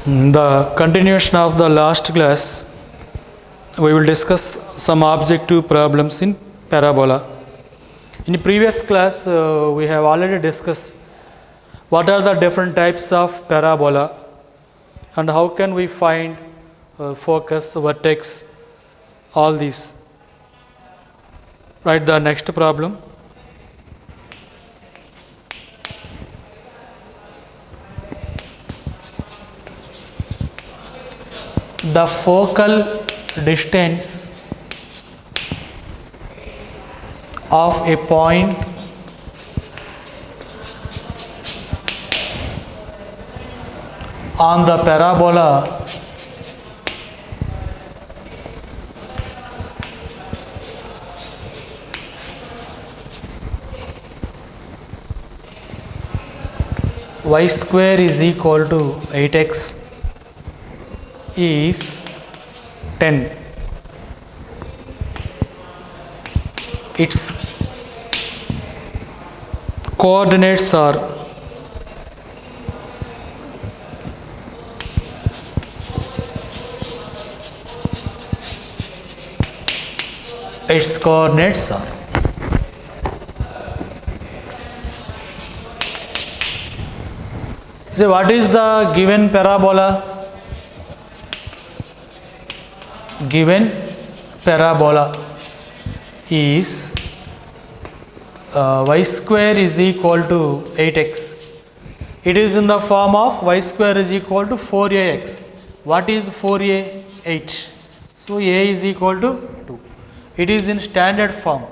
The continuation of the last class, we will discuss some objective problems in parabola. In the previous class, we have already discussed what are the different types of parabola and how can we find focus, vertex, all these. Write the next problem. The focal distance of a point on the parabola y square is equal to 8x is 10. Its coordinates are So what is the given parabola? Given parabola is y square is equal to 8x. It is in the form of y square is equal to 4ax. What is 4a? 8. So a is equal to 2. It is in standard form.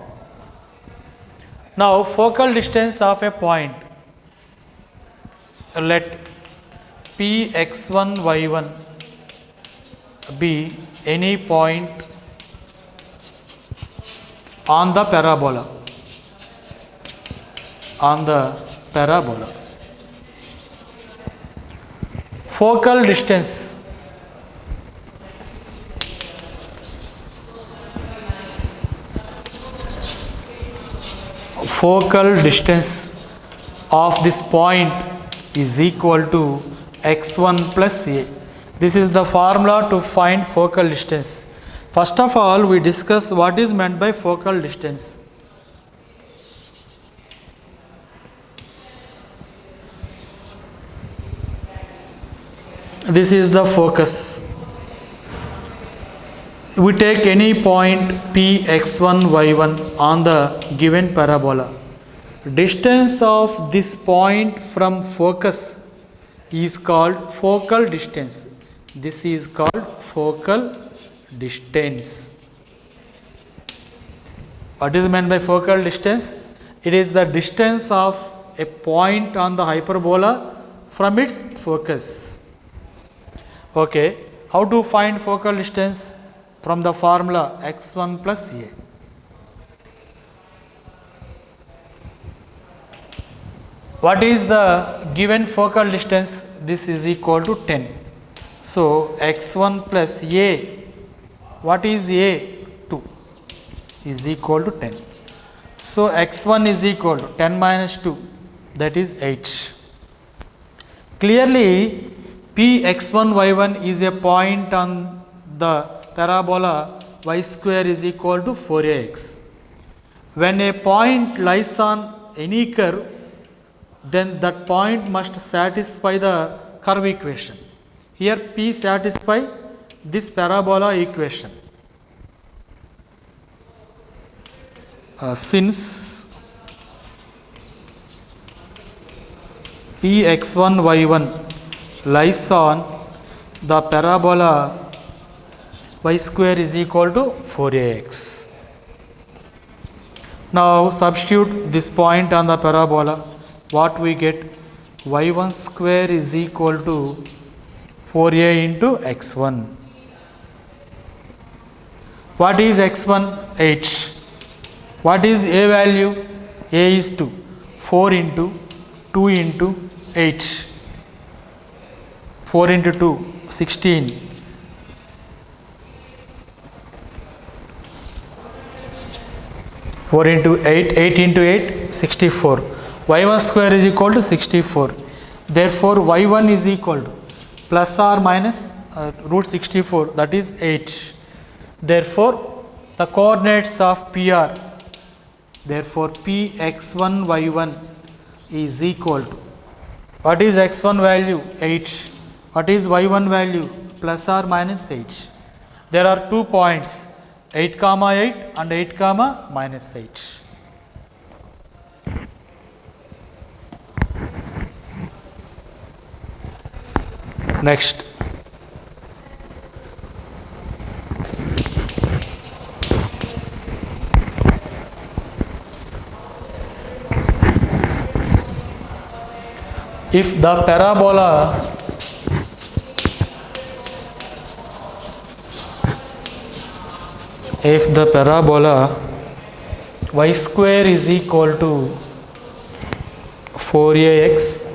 Now focal distance of a point. Let p x1 y1 be any point on the parabola. Focal distance of this point is equal to x1 plus a. This is the formula to find focal distance. First of all, we discuss what is meant by focal distance. This is the focus. We take any point p x1 y1 on the given parabola. Distance of this point from focus is called focal distance. This is called focal distance. What is meant by focal distance? It is the distance of a point on the hyperbola from its focus. Okay, how to find focal distance? From the formula x1 plus a. What is the given focal distance? This is equal to 10. So x1 plus a, what is a? 2 is equal to 10. So x1 is equal to 10 minus 2, that is 8. Clearly p x1 y1 is a point on the parabola y square is equal to 4ax. When a point lies on any curve, then that point must satisfy the curve equation. Here p satisfy this parabola equation. Since p x1 y1 lies on the parabola y square is equal to 4ax. Now substitute this point on the parabola. What we get? y1 square is equal to 4a into x1. What is x1? 8. What is a value? A is 2. 4 into 2 into 8. 4 into 2, 16. 4 into 8, 8 into 8, 64. y1 square is equal to 64. Therefore, y1 is equal to plus or minus root 64, that is 8. Therefore, the coordinates of P are, therefore P x1 y1 is equal to, what is x1 value? 8. What is y1 value? Plus or minus 8. There are 2 points, 8 comma 8 and 8 comma minus 8. Next, if the parabola y square is equal to 4ax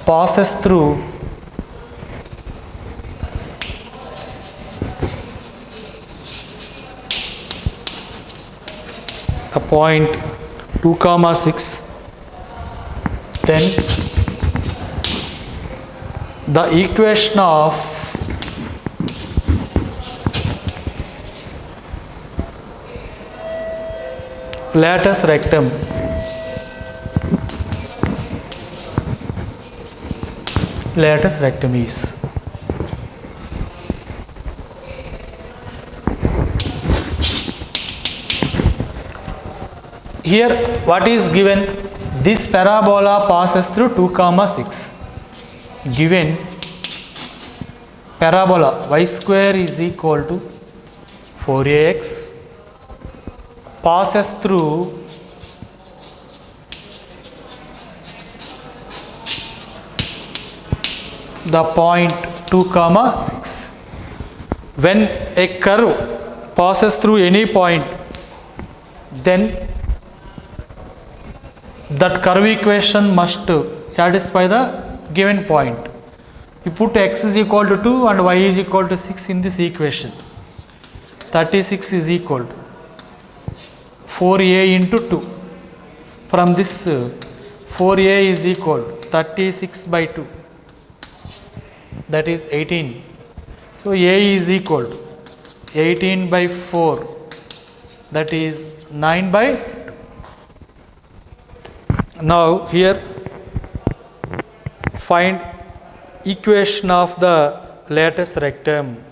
passes through the point 2 comma 6, then the equation of latus rectum is, here what is given? This parabola passes through 2 comma 6. Given parabola y square is equal to 4ax passes through the point 2 comma 6. When a curve passes through any point, then that curve equation must satisfy the given point. You put x is equal to 2 and y is equal to 6 in this equation. 36 is equal to 4a into 2. From this 4a is equal to 36 by 2, that is 18. So a is equal to 18 by 4, that is 9 by 2. Now here find equation of the latus rectum.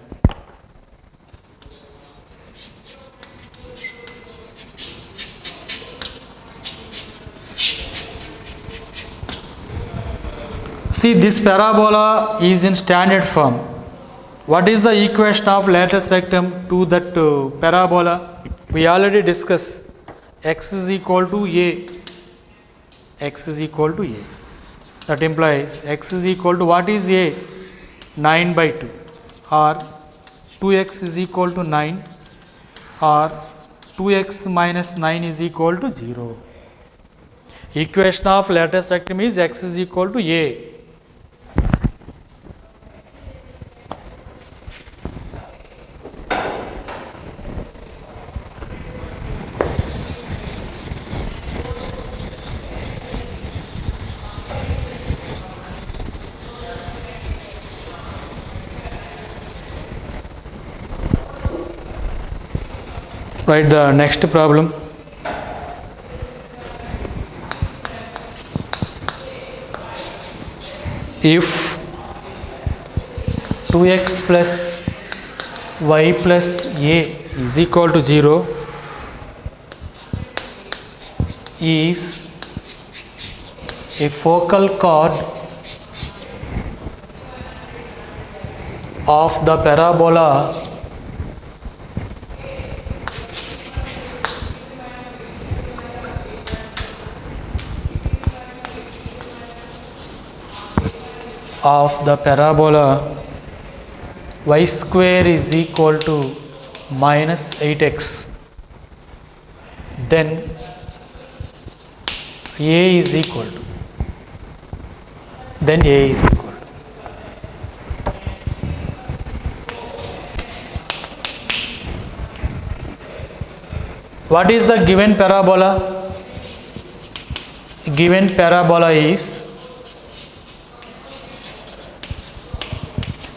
See, this parabola is in standard form. What is the equation of latus rectum to that parabola? We already discussed. X is equal to a. X is equal to a. That implies x is equal to, what is a? 9 by 2. Or 2x is equal to 9. Or 2x minus 9 is equal to 0. Equation of latus rectum is x is equal to a. Write the next problem. If 2x plus y plus a is equal to 0 is a focal chord of the parabola y square is equal to minus 8x, then a is equal to, what is the given parabola? Given parabola is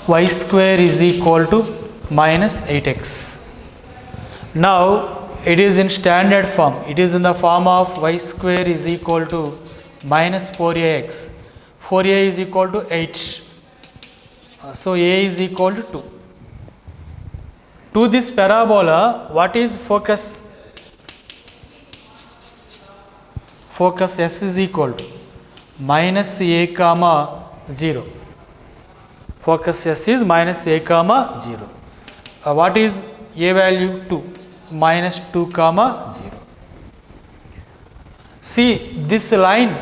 y square is equal to minus 8x. Now it is in standard form. It is in the form of y square is equal to minus 4ax. 4a is equal to 8. So a is equal to 2. To this parabola, what is focus? Focus S is equal to minus a comma 0. Focus S is minus a comma 0. What is a value? 2. Minus 2 comma 0. See, this line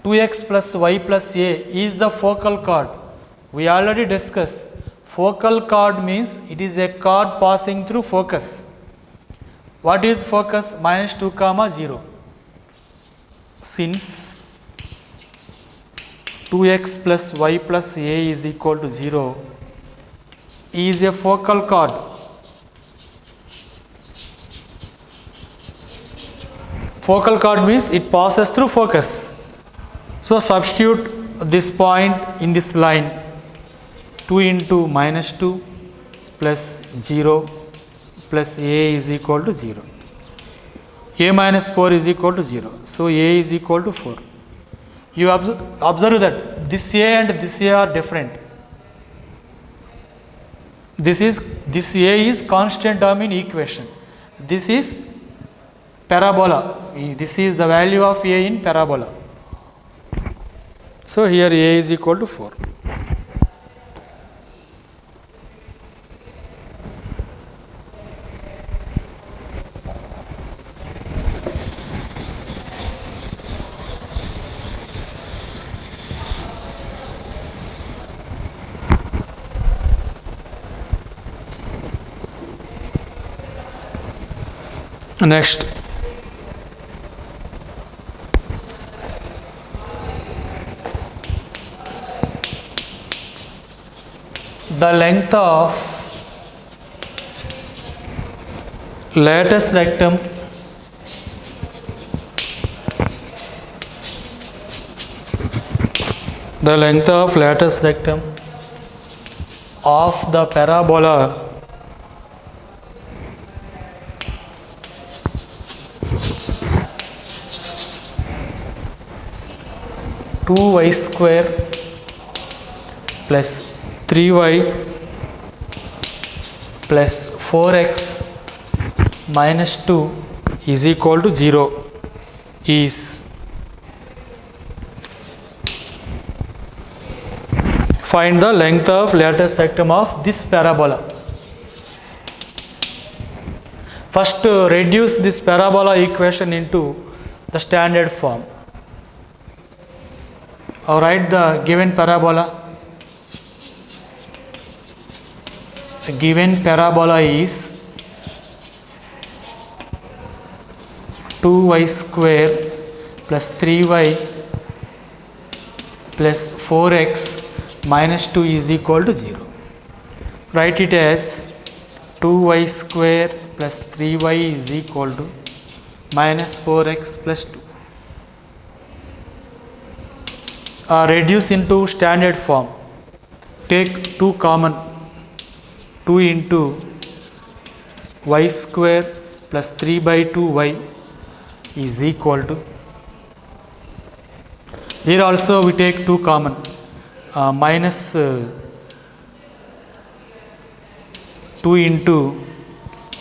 2x plus y plus a is the focal chord. We already discussed. Focal chord means it is a chord passing through focus. What is focus? Minus 2 comma 0. Since 2x plus y plus a is equal to 0 is a focal chord. Focal chord means it passes through focus. So substitute this point in this line. 2 into minus 2 plus 0 plus a is equal to 0. A minus 4 is equal to 0. So a is equal to 4. You observe that this a and this a are different. This a is constant term in equation. This is parabola. This is the value of a in parabola. So here a is equal to 4. Next, the length of lattice rectum of the parabola two y square plus 3y plus 4x minus 2 is equal to 0 is. Find the length of lattice rectum of this parabola. First, reduce this parabola equation into the standard form. Write the given parabola. The given parabola is 2y square plus 3y plus 4x minus 2 is equal to 0. Write it as 2y square plus 3y is equal to minus 4x plus 2. Reduce into standard form. Take 2 common. 2 into y square plus 3 by 2y is equal to. Here also we take 2 common. Minus 2 into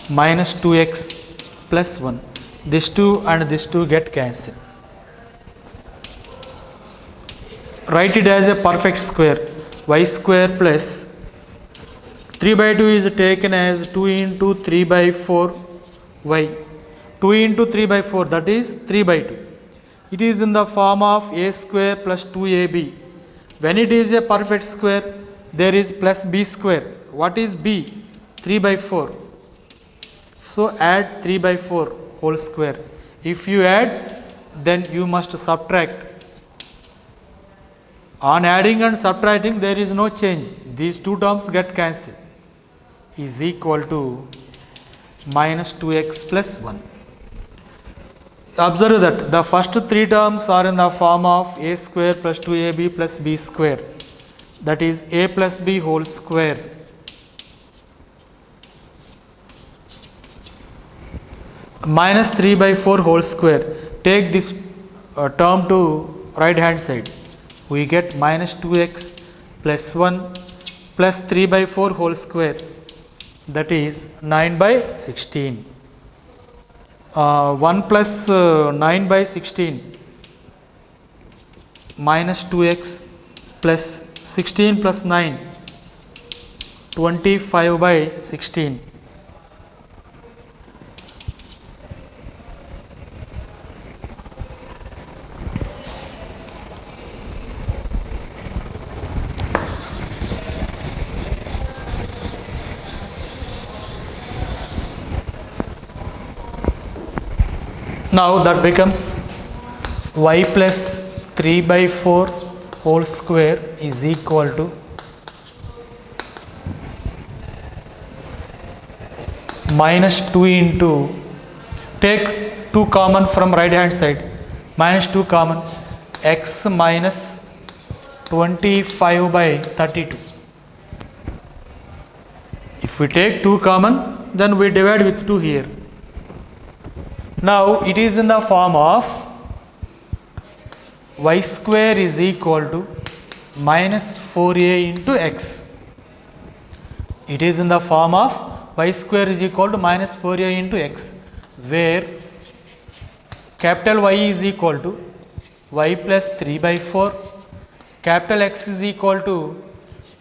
minus 2x plus 1. This 2 and this 2 get cancelled. Write it as a perfect square. Y square plus 3 by 2 is taken as 2 into 3 by 4 y. 2 into 3 by 4, that is 3 by 2. It is in the form of a square plus 2ab. When it is a perfect square, there is plus b square. What is b? 3 by 4. So add 3 by 4 whole square. If you add, then you must subtract. On adding and subtracting, there is no change. These two terms get cancelled. Is equal to minus 2x plus 1. Observe that the first 3 terms are in the form of a square plus 2ab plus b square. that is a plus b whole square minus 3 by 4 whole square. Take this term to right hand side. We get minus 2x plus 1 plus 3 by 4 whole square, that is 9 by 16. 1 plus 9 by 16 minus 2x plus 16 plus 9, 25 by 16. Now that becomes y plus 3 by 4 whole square is equal to minus 2 into, take 2 common from right hand side, minus 2 common, x minus 25 by 32. If we take 2 common, then we divide with 2 here. Now it is in the form of y square is equal to minus 4a into x. It is in the form of y square is equal to minus 4a into x, where capital Y is equal to y plus 3 by 4, capital X is equal to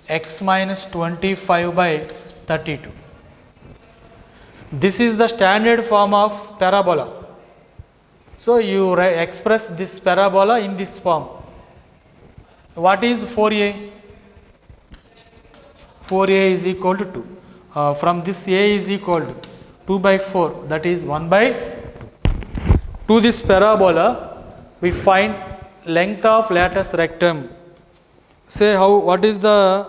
x minus 25 by 32. This is the standard form of parabola. So you express this parabola in this form. What is 4a? 4a is equal to 2. From this a is equal to 2 by 4, that is 1 by 2. To this parabola, we find length of latus rectum. Say what is the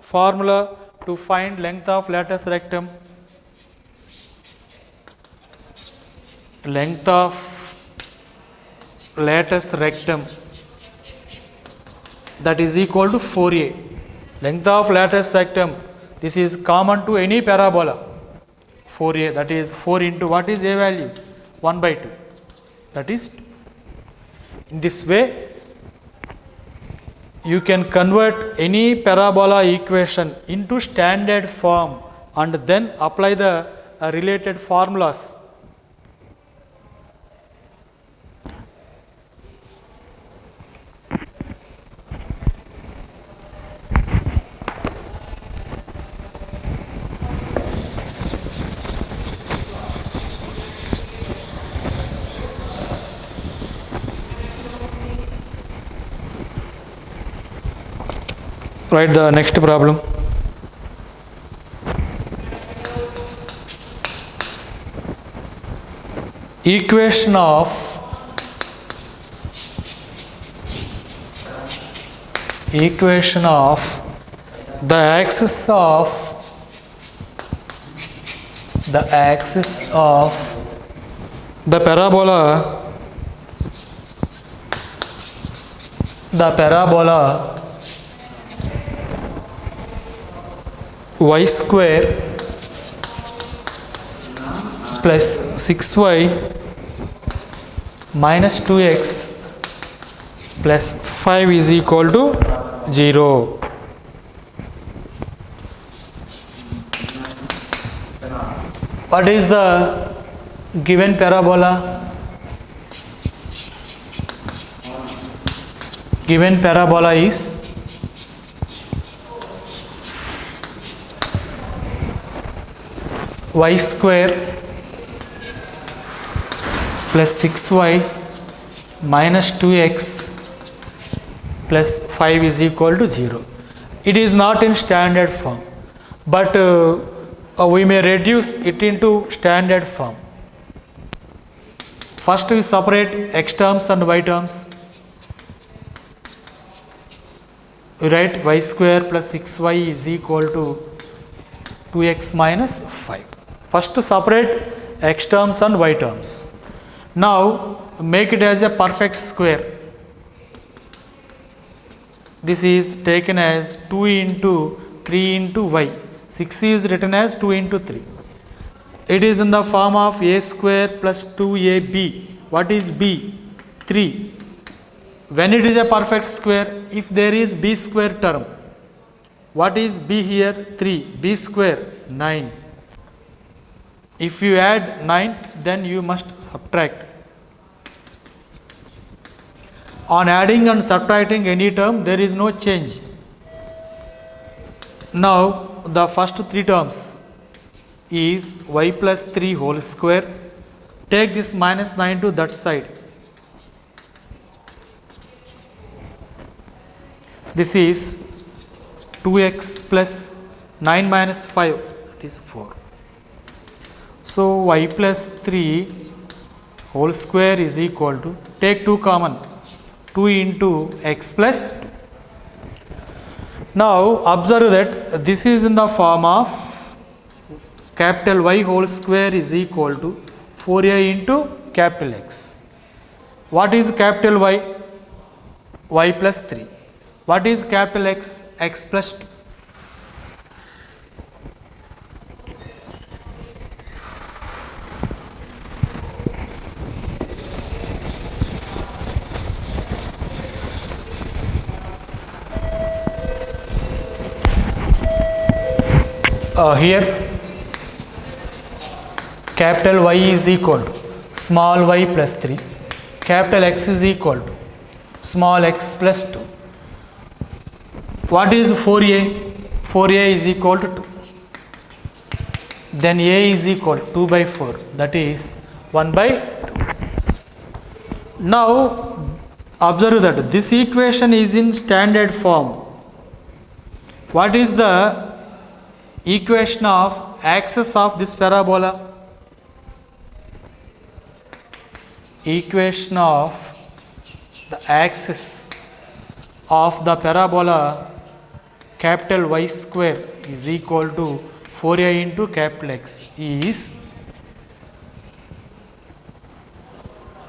formula to find length of latus rectum? Length of latus rectum, that is equal to 4a. Length of latus rectum, this is common to any parabola. 4a, that is 4 into what is a value? 1 by 2, that is 2. In this way, you can convert any parabola equation into standard form and then apply the related formulas. Write the next problem. Equation of the axis of the parabola y square plus 6y minus 2x plus 5 is equal to 0. What is the given parabola? Given parabola is y square plus 6y minus 2x plus 5 is equal to 0. It is not in standard form, but we may reduce it into standard form. First we separate x terms and y terms. We write y square plus 6y is equal to 2x minus 5. First to separate x terms and y terms. Now make it as a perfect square. This is taken as 2 into 3 into y. 6 is written as 2 into 3. It is in the form of a square plus 2ab. What is b? 3. When it is a perfect square, if there is b square term, what is b here? 3. b square 9. If you add 9, then you must subtract. On adding and subtracting any term, there is no change. Now, the first 3 terms is y plus 3 whole square. Take this minus 9 to that side. This is 2x plus 9 minus 5, that is 4. So, y plus 3 whole square is equal to, take 2 common, 2 into x plus 2. Now, observe that this is in the form of capital Y whole square is equal to 4a into capital X. What is capital Y? Y plus 3. What is capital X? X plus 2. Here capital Y is equal to small y plus 3, capital X is equal to small x plus 2. What is 4a? 4a is equal to 2. Then a is equal to 2 by 4, that is 1 by 2. Now observe that this equation is in standard form. What is the equation of axis of this parabola? Equation of the axis of the parabola capital Y square is equal to 4a into capital X is,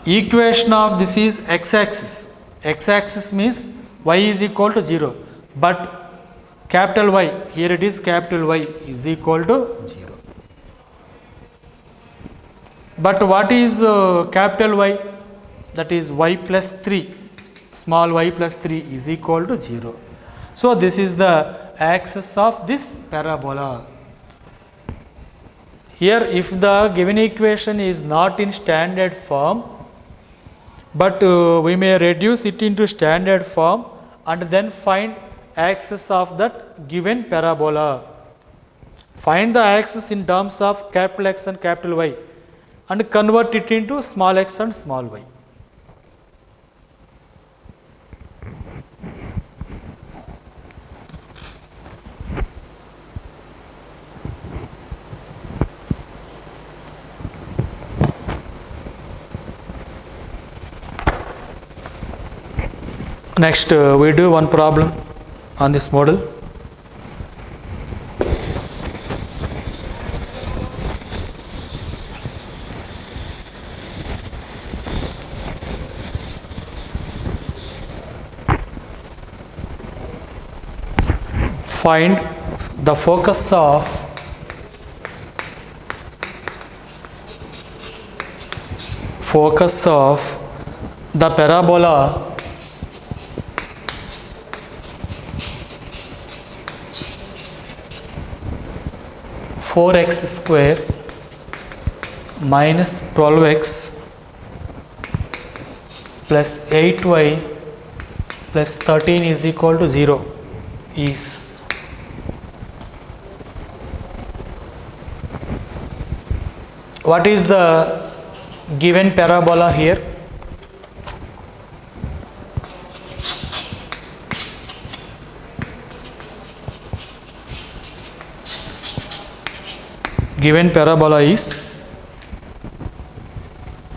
equation of this is x-axis. X-axis means y is equal to 0, but capital Y, here it is capital Y is equal to 0. But what is capital Y? That is y plus 3, small y plus 3 is equal to 0. So, this is the axis of this parabola. Here if the given equation is not in standard form, but we may reduce it into standard form and then find axis of that given parabola. Find the axis in terms of capital X and capital Y and convert it into small x and small y. Next, we do one problem on this model. Find the focus of the parabola four x square minus 12x plus 8y plus 13 is equal to 0 is. What is the given parabola here? Given parabola is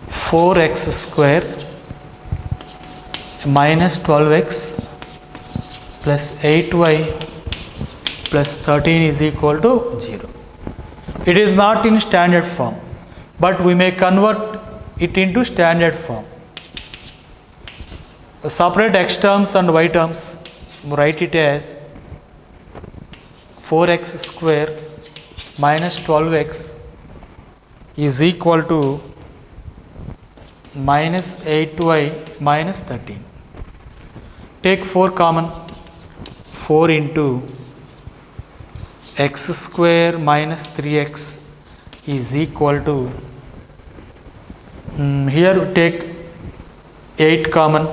4x square minus 12x plus 8y plus 13 is equal to 0. It is not in standard form, but we may convert it into standard form. Separate x terms and y terms. write it as 4x square minus 12x is equal to minus 8y minus 13. Take 4 common. 4 into x square minus 3x is equal to, here take 8 common,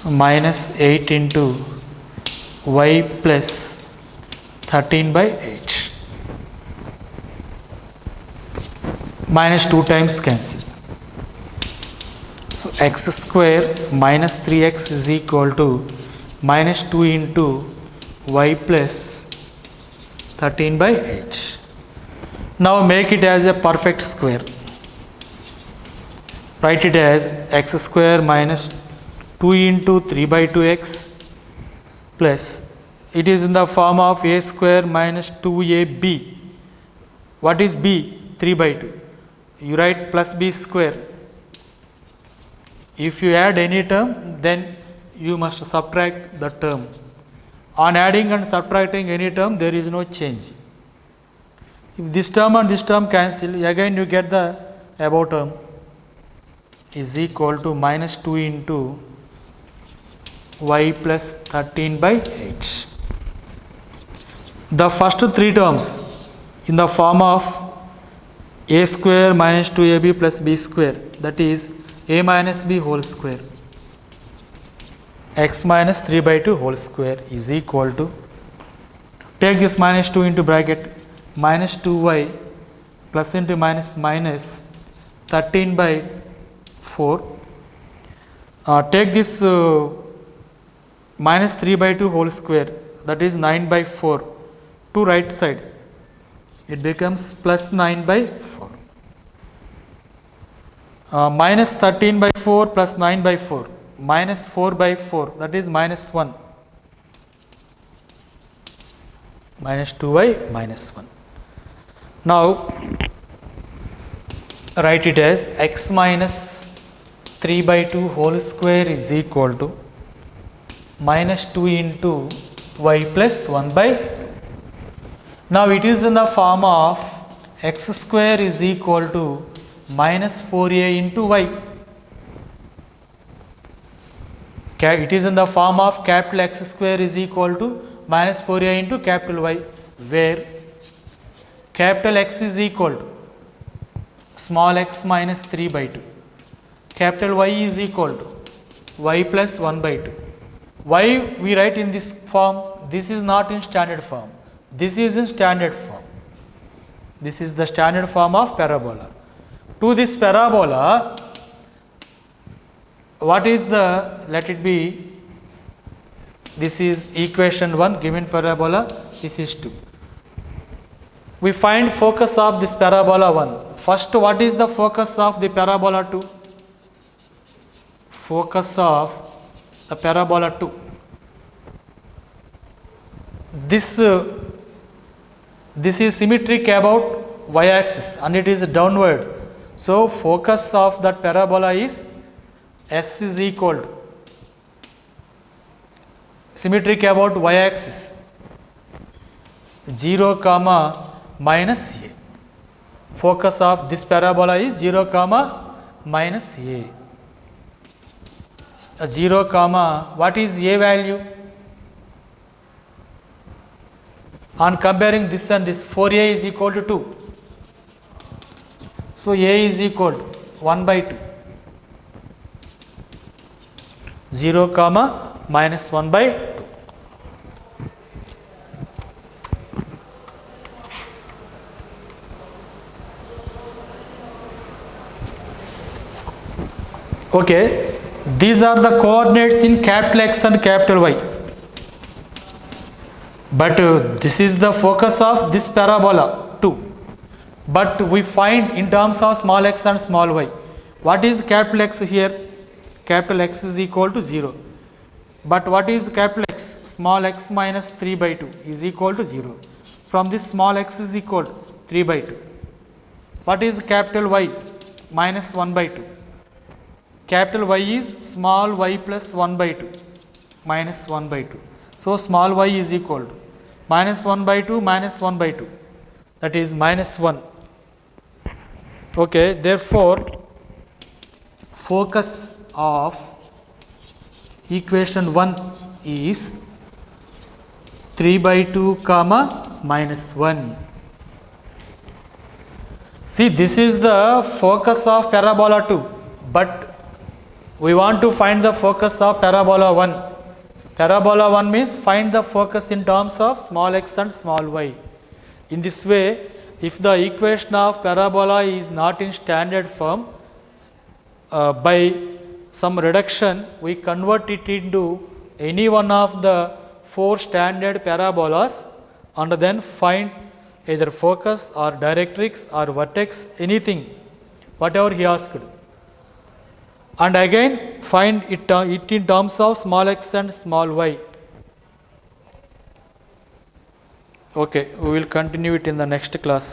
minus 8 into y plus 13 by 8. Minus 2 times cancel. So x square minus 3x is equal to minus 2 into y plus 13 by 8. Now make it as a perfect square. Write it as x square minus 2 into 3 by 2x plus, it is in the form of a square minus 2ab. What is b? 3 by 2. You write plus b square. If you add any term, then you must subtract the term. On adding and subtracting any term, there is no change. If this term and this term cancel, again you get the above term is equal to minus 2 into y plus 13 by 8. The first 3 terms in the form of a square minus 2ab plus b square, that is a minus b whole square, x minus 3 by 2 whole square is equal to, take this minus 2 into bracket, minus 2y plus into minus minus 13 by 4. Take this minus 3 by 2 whole square, that is 9 by 4 to right side, it becomes plus 9 by 4. Minus 13 by 4 plus 9 by 4, minus 4 by 4, that is minus 1, minus 2y minus 1. Now write it as x minus 3 by 2 whole square is equal to minus 2 into y plus 1 by 2. Now it is in the form of x square is equal to minus 4a into y. It is in the form of capital X square is equal to minus 4a into capital Y, where capital X is equal to small x minus 3 by 2. Capital Y is equal to y plus 1 by 2. Why we write in this form? This is not in standard form. This is in standard form. This is the standard form of parabola. To this parabola, what is the, let it be, this is equation 1, given parabola, this is 2. We find focus of this parabola 1. First, what is the focus of the parabola 2? Focus of the parabola 2. This is symmetric about y-axis and it is downward. So focus of that parabola is S is equal to symmetric about y-axis 0 comma minus a. Focus of this parabola is 0 comma minus a. 0 comma, what is a value? On comparing this and this, 4a is equal to 2. So a is equal to 1 by 2. 0 comma minus 1 by 2. Okay, these are the coordinates in capital X and capital Y. But this is the focus of this parabola 2. But we find in terms of small x and small y. What is capital X here? Capital X is equal to 0. But what is capital X? Small x minus 3 by 2 is equal to 0. From this, small x is equal to 3 by 2. What is capital Y? Minus 1 by 2. Capital Y is small y plus 1 by 2 minus 1 by 2. So small y is equal to minus 1 by 2 minus 1 by 2, that is minus 1. Okay, therefore focus of equation 1 is 3 by 2 comma minus 1. See, this is the focus of parabola 2, but we want to find the focus of parabola 1. Parabola 1 means find the focus in terms of small x and small y. In this way, if the equation of parabola is not in standard form, by some reduction we convert it into any one of the 4 standard parabolas and then find either focus or directrix or vertex, anything, whatever he asked. And again find it in terms of small x and small y. Okay, we will continue it in the next class.